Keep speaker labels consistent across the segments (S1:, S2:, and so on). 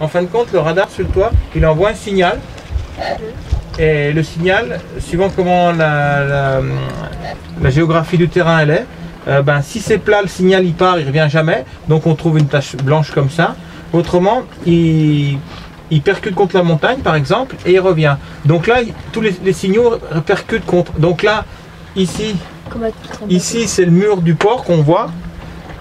S1: En fin de compte, le radar sur le toit, il envoie un signal. Et le signal, suivant comment la géographie du terrain elle est, si c'est plat, le signal il part, il revient jamais. Donc on trouve une tache blanche comme ça. Autrement, il percute contre la montagne par exemple et il revient. Donc là, tous les signaux répercutent contre. Donc là, ici c'est le mur du port qu'on voit.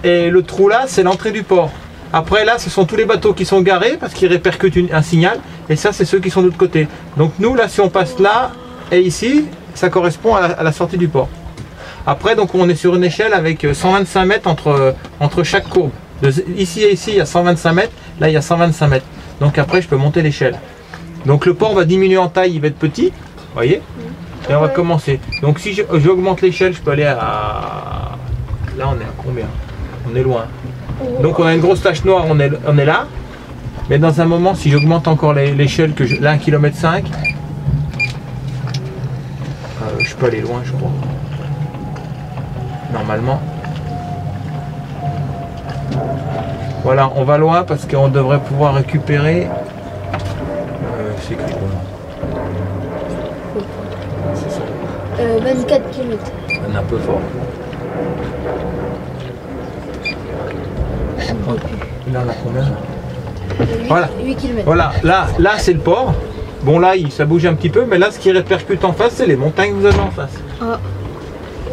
S1: Et le trou là, c'est l'entrée du port. Après là, ce sont tous les bateaux qui sont garés parce qu'ils répercutent un signal. Et ça, c'est ceux qui sont de l'autre côté. Donc nous, là, si on passe là et ici, ça correspond à la sortie du port. Après, donc on est sur une échelle avec 125 mètres entre chaque courbe. Ici et ici, il y a 125 mètres. Là, il y a 125 mètres. Donc après, je peux monter l'échelle. Donc le port va diminuer en taille, il va être petit. Vous voyez? Et on va commencer. Donc si j'augmente l'échelle, je peux aller à... Là, on est à combien? On est loin. Donc on a une grosse tache noire, on est là. Mais dans un moment, si j'augmente encore l'échelle, là 1,5 km, je peux aller loin, je crois. Normalement. Voilà, on va loin parce qu'on devrait pouvoir récupérer. C'est écrit comment? C'est ça.
S2: 24 km.
S1: On est un peu fort. Là, on a combien?
S2: 8,
S1: voilà.
S2: 8 km.
S1: Voilà, là c'est le port. Bon là, ça bouge un petit peu, mais là, ce qui répercute en face, c'est les montagnes que vous avez en face.
S2: Ah.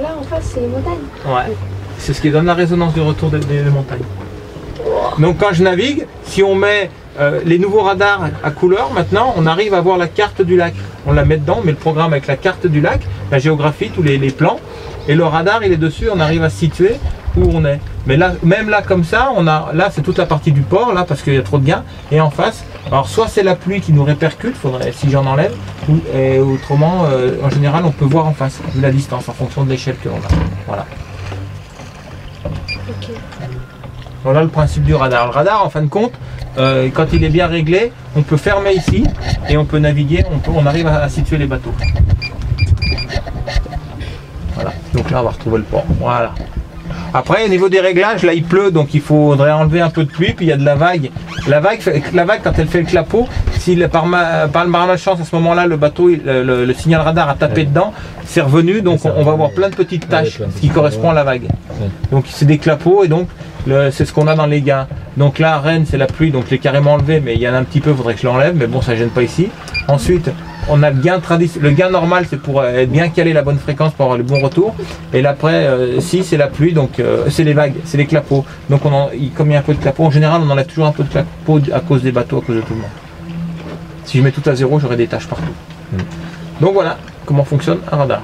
S2: Là, en face, c'est les montagnes.
S1: Ouais. C'est ce qui donne la résonance du retour des montagnes. Donc quand je navigue, si on met les nouveaux radars à couleur, maintenant, on arrive à voir la carte du lac. On la met dedans, on met le programme avec la carte du lac, la géographie, tous les plans. Et le radar, il est dessus, on arrive à se situer où on est. Mais là, même là comme ça, là c'est toute la partie du port, là parce qu'il y a trop de gains. Et en face, alors soit c'est la pluie qui nous répercute, faudrait si j'en enlève, et autrement, en général, on peut voir en face, vu la distance, en fonction de l'échelle que l'on a. Voilà.
S2: Ok.
S1: Voilà le principe du radar. Le radar, en fin de compte, quand il est bien réglé, on peut fermer ici et on peut naviguer, on arrive à situer les bateaux. Voilà. Donc là, on va retrouver le port. Voilà. Après, au niveau des réglages, là il pleut, donc il faudrait enlever un peu de pluie, puis il y a de la vague. La vague, quand elle fait le clapot, si par malchance à ce moment-là, le bateau, le signal radar a tapé dedans, c'est revenu, donc on va avoir plein de petites taches, ce qui correspond à la vague. Donc c'est des clapots, et donc c'est ce qu'on a dans les gains. Donc là, à Rennes, c'est la pluie, donc je l'ai carrément enlevé, mais il y en a un petit peu, il faudrait que je l'enlève, mais bon, ça ne gêne pas ici. Ensuite, on a le gain traditionnel. Le gain normal, c'est pour être bien calé la bonne fréquence pour avoir le bon retour. Et là, après, si c'est la pluie, donc c'est les vagues, c'est les clapots. Donc comme il y a un peu de clapots, en général, on enlève toujours un peu de clapots à cause des bateaux, à cause de tout le monde. Si je mets tout à zéro, j'aurai des taches partout. Donc voilà comment fonctionne un radar.